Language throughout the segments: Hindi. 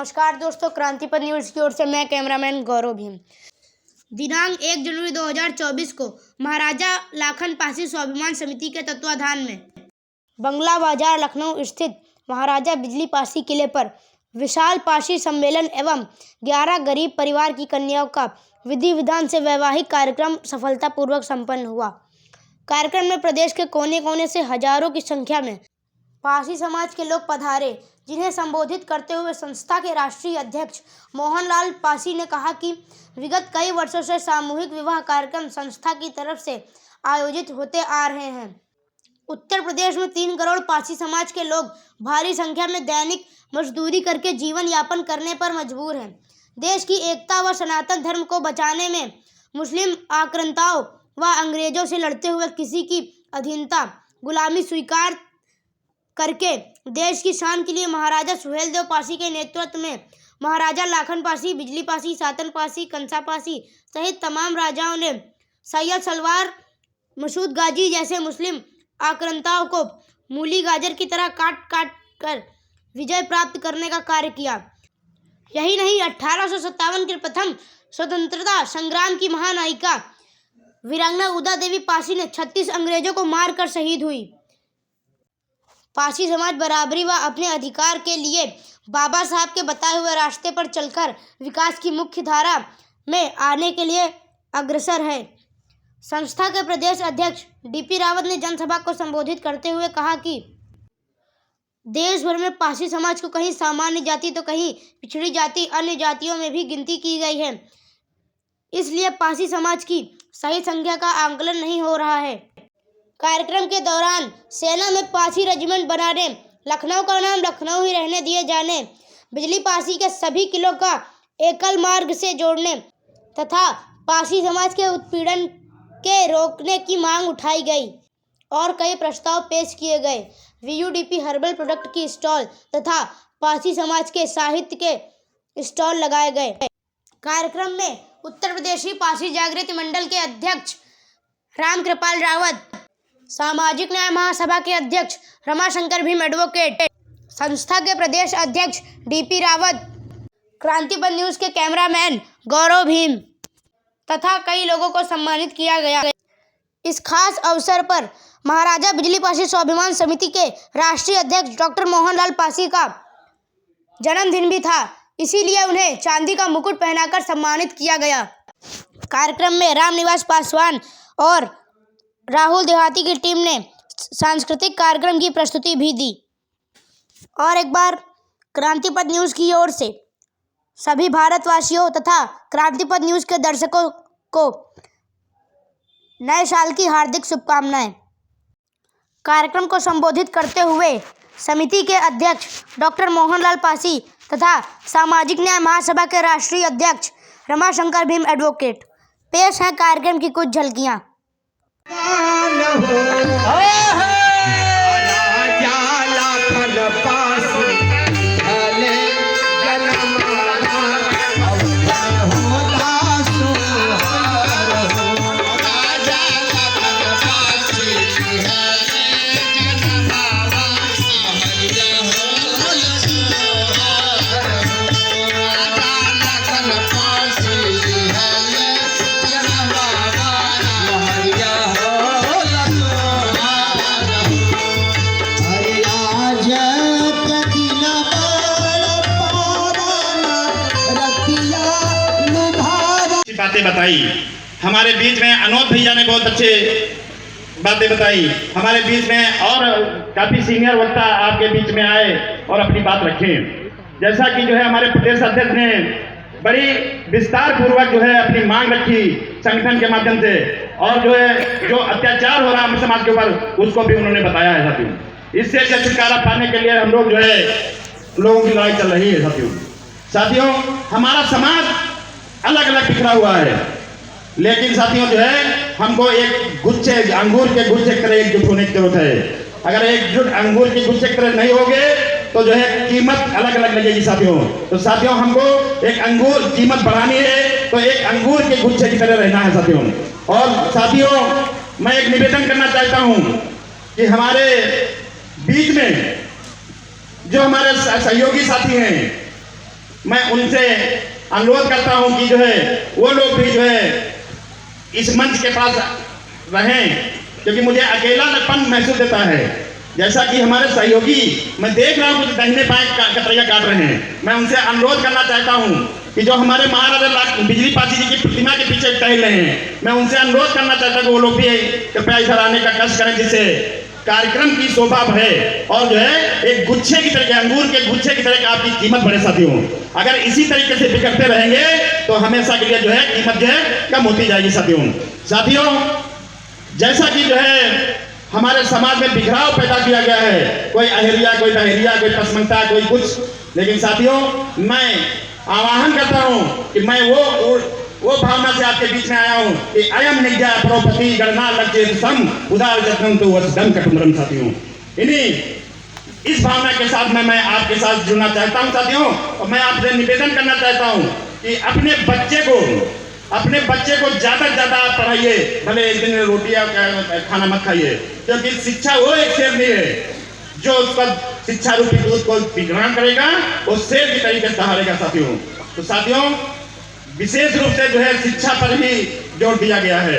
नमस्कार दोस्तों, क्रांतिपथ न्यूज़ की ओर से मैं कैमरामैन गौरव भीम। दिनांक 1 जनवरी 2024 को महाराजा लाखन पासी स्वाभिमान समिति के तत्वाधान में बंगला बाजार लखनऊ स्थित महाराजा बिजली पासी किले पर विशाल पासी सम्मेलन एवं 11 गरीब परिवार की कन्याओं का विधि विधान से वैवाहिक कार्यक्रम सफलतापूर्वक संपन्न हुआ। कार्यक्रम में प्रदेश के कोने कोने से हजारों की संख्या में पासी समाज के लोग पधारे, जिन्हें संबोधित करते हुए संस्था के राष्ट्रीय अध्यक्ष मोहनलाल पासी ने कहा कि विगत कई वर्षों से सामूहिक विवाह कार्यक्रम संस्था की तरफ से आयोजित होते आ रहे हैं। उत्तर प्रदेश में 3 करोड़ पासी समाज के लोग भारी संख्या में दैनिक मजदूरी करके जीवन यापन करने पर मजबूर हैं। देश की एकता व सनातन धर्म को बचाने में मुस्लिम आक्रांताओं व अंग्रेजों से लड़ते हुए किसी की अधीनता गुलामी स्वीकार करके देश की शान के लिए महाराजा सुहेलदेव पासी के नेतृत्व में महाराजा लाखन पासी, बिजली पासी, सातन पासी, कंसा पासी सहित तमाम राजाओं ने सैयद सलवार मसूद गाजी जैसे मुस्लिम आक्रांताओं को मूली गाजर की तरह काट काट कर विजय प्राप्त करने का कार्य किया। यही नहीं, 1857 के प्रथम स्वतंत्रता संग्राम की महानायिका वीरांगना उदा देवी पासी ने 36 अंग्रेजों को मारकर शहीद हुई। पासी समाज बराबरी व अपने अधिकार के लिए बाबा साहब के बताए हुए रास्ते पर चलकर विकास की मुख्य धारा में आने के लिए अग्रसर है। संस्था के प्रदेश अध्यक्ष डीपी रावत ने जनसभा को संबोधित करते हुए कहा कि देश भर में पासी समाज को कहीं सामान्य जाति तो कहीं पिछड़ी जाति अन्य जातियों में भी गिनती की गई है, इसलिए पासी समाज की सही संख्या का आंकलन नहीं हो रहा है। कार्यक्रम के दौरान सेना में पासी रेजिमेंट बनाने, लखनऊ का नाम लखनऊ ही रहने दिए जाने, बिजली पासी के सभी किलों का एकल मार्ग से जोड़ने तथा पासी समाज के उत्पीड़न के रोकने की मांग उठाई गई और कई प्रस्ताव पेश किए गए। वीयूडीपी हर्बल प्रोडक्ट की स्टॉल तथा पासी समाज के साहित्य के स्टॉल लगाए गए। कार्यक्रम में उत्तर प्रदेशी पासी जागृति मंडल के अध्यक्ष राम कृपाल रावत, सामाजिक न्याय महासभा के अध्यक्ष रमाशंकर भीम एडवोकेट, संस्था के प्रदेश अध्यक्ष डीपी रावत, क्रांतिपथ न्यूज़ के कैमरामैन गौरव भीम तथा कई लोगों को सम्मानित किया गया। इस खास अवसर पर महाराजा बिजली पासी स्वाभिमान समिति के राष्ट्रीय अध्यक्ष डॉक्टर मोहनलाल पासी का जन्मदिन भी था, इसीलिए उन्हें चांदी का मुकुट पहनाकर सम्मानित किया गया। कार्यक्रम में रामनिवास पासवान और राहुल देहाती की टीम ने सांस्कृतिक कार्यक्रम की प्रस्तुति भी दी। और एक बार क्रांतिपथ न्यूज़ की ओर से सभी भारतवासियों तथा क्रांतिपथ न्यूज़ के दर्शकों को नए साल की हार्दिक शुभकामनाएं। कार्यक्रम को संबोधित करते हुए समिति के अध्यक्ष डॉक्टर मोहनलाल पासी तथा सामाजिक न्याय महासभा के राष्ट्रीय अध्यक्ष रमाशंकर भीम एडवोकेट। पेश है कार्यक्रम की कुछ झलकियां। बातें बताई हमारे बीच में। अनोद भैया ने बहुत अच्छे बातें बताई हमारे बीच में, और काफी सीनियर वक्ता आपके बीच में आए और अपनी बात रखे। जैसा कि जो है हमारे प्रदेश अध्यक्ष ने बड़ी विस्तार पूर्वक जो है अपनी मांग रखी संगठन के माध्यम से, और जो है जो अत्याचार हो रहा है समाज के ऊपर उसको भी उन्होंने बताया है साथियों। इससे छुटकारा पाने के लिए हम लोग जो है लोगों की लड़ाई चल रही है साथियों। हमारा समाज अलग अलग बिखरा हुआ है, लेकिन साथियों जो है हमको एक गुच्छे अंगूर के गुच्छे की तरह एकजुट होने की जरूरत है। अगर एकजुट अंगूर के गुच्छे की तरह नहीं होगे तो जो है कीमत अलग अलग लगेगी साथियों। तो साथियों हमको एक अंगूर कीमत बढ़ानी है तो एक अंगूर के गुच्छे की तरह रहना है साथियों। और साथियों मैं एक निवेदन करना चाहता हूं कि हमारे बीच में जो हमारे सहयोगी साथी हैं मैं उनसे अनुरोध करता हूं कि जो है वो लोग भी जो है इस मंच के पास रहें, क्योंकि मुझे अकेलापन महसूस देता है। जैसा कि हमारे सहयोगी मैं देख रहा हूँ कि दाहिने बाएं कतरिया काट रहे हैं, मैं उनसे अनुरोध करना चाहता हूँ कि जो हमारे महाराजा बिजली पासी जी की प्रतिमा के पीछे टहल रहे हैं, मैं उनसे अनुरोध करना चाहता हूँ कि वो लोग भी कृपया इधर आने का कष्ट करें, जिससे कार्यक्रम की शोभा बढ़े और जो है एक गुच्छे की तरह, अंगूर के गुच्छे की तरह आपकी कीमत बढ़े। साथियों, अगर इसी तरीके से बिगड़ते रहेंगे तो हमेशा के लिए जो है कीमत जो है कम होती जाएगी। साथियों, जैसा कि जो है हमारे समाज में बिखराव पैदा किया गया है, कोई अहरिया, कोई दहरिया, कोई पसमनता, कोई कुछ, लेकिन साथियों मैं आह्वान करता हूं कि मैं वो भावना से आपके बीच में आया हूं कि अयम निज्ञा प्रोपति गणना लज्जे सम उदार जतन तो वसदम कटुमरम। साथियों, इस भावना के साथ मैं आपके साथ जुड़ना चाहता हूं। साथियों, और मैं आपसे निवेदन करना चाहता हूं कि अपने बच्चे को ज्यादा से ज्यादा पढ़ाइए, भले एक दिन रोटी या खाना मत खाइए, क्योंकि शिक्षा वो एक शेर नहीं है जो उसका शिक्षा रूपी दूध को ग्रहण करेगा, वो शेर की तरीके से सहारेगा। साथियों, विशेष रूप से जो है शिक्षा पर ही जोर दिया गया है।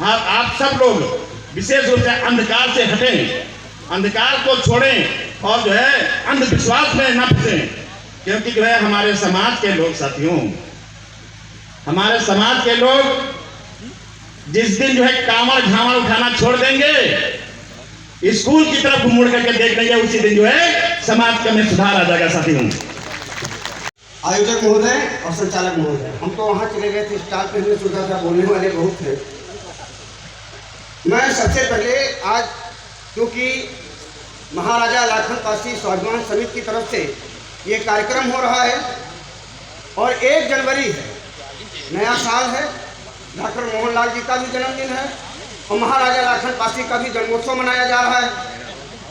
आप सब लोग विशेष रूप से अंधकार से हटें, अंधकार को छोड़ें और जो है अंधविश्वास में न फंसें, क्योंकि जो है हमारे समाज के लोग, साथियों, हमारे समाज के लोग जिस दिन जो है कांवड़ झावड़ उठाना छोड़ देंगे, स्कूल की तरफ मुड़ करके देख लेंगे, उसी दिन जो है समाज में सुधार आ जाएगा। साथियों, आयोजक महोदय और संचालक महोदय, हम तो वहाँ चले गए थे, स्टाफ पे हमने सोचा था बोलने वाले बहुत थे। मैं सबसे पहले आज, क्योंकि महाराजा लाखन पासी स्वाभिमान समिति की तरफ से ये कार्यक्रम हो रहा है और 1 जनवरी है, नया साल है, डॉक्टर मोहनलाल जी का भी जन्मदिन है और महाराजा लाखन पासी का भी जन्मोत्सव मनाया जा रहा है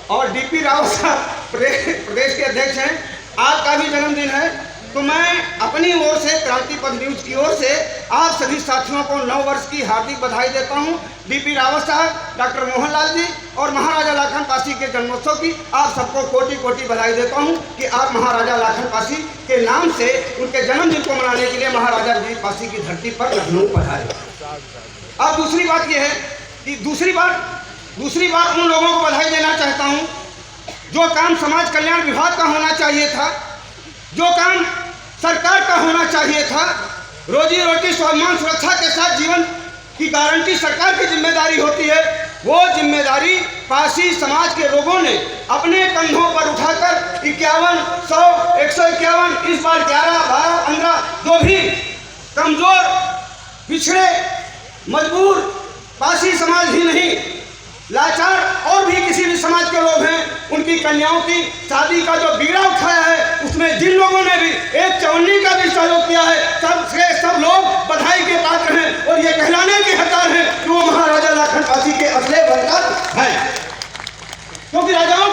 और डीपी रावत साहब प्रदेश के अध्यक्ष हैं, आपका भी जन्मदिन है। तो मैं अपनी ओर से, क्रांति पथ न्यूज की ओर से आप सभी साथियों को नव वर्ष की हार्दिक बधाई देता हूं। डीपी रावत साहब, डॉक्टर मोहनलाल जी और महाराजा लाखन पासी के जन्मोत्सव की आप सबको कोटि कोटि बधाई देता हूं कि आप महाराजा लाखन पासी के नाम से उनके जन्मदिन को मनाने के लिए महाराजा बिजली पासी की धरती पर लखनऊ पधारे। अब दूसरी बात यह है कि दूसरी बार उन लोगों को बधाई देना चाहता हूँ जो काम समाज कल्याण विभाग का होना चाहिए था, जो काम सरकार का होना चाहिए था, रोजी रोटी स्वाभिमान सुरक्षा के साथ जीवन की गारंटी सरकार की जिम्मेदारी होती है, वो जिम्मेदारी पासी समाज के लोगों ने अपने कंधों पर उठाकर 51, 100, 151, इस बार 11, 12, 15 जो भी कमजोर, पिछड़े, मजबूर पासी समाज ही नहीं, लाचार और भी किसी भी समाज के लोग हैं, उनकी कन्याओं की शादी का जो बीड़ा उठाया है, उसमें जिन लोगों ने भी एक चवन्नी का भी सहयोग किया है, सब लोग बधाई के पात्र हैं और ये कहलाने के हकदार हैं कि वो महाराजा लाखन पासी के असली बनकर हैं, क्योंकि राजाओं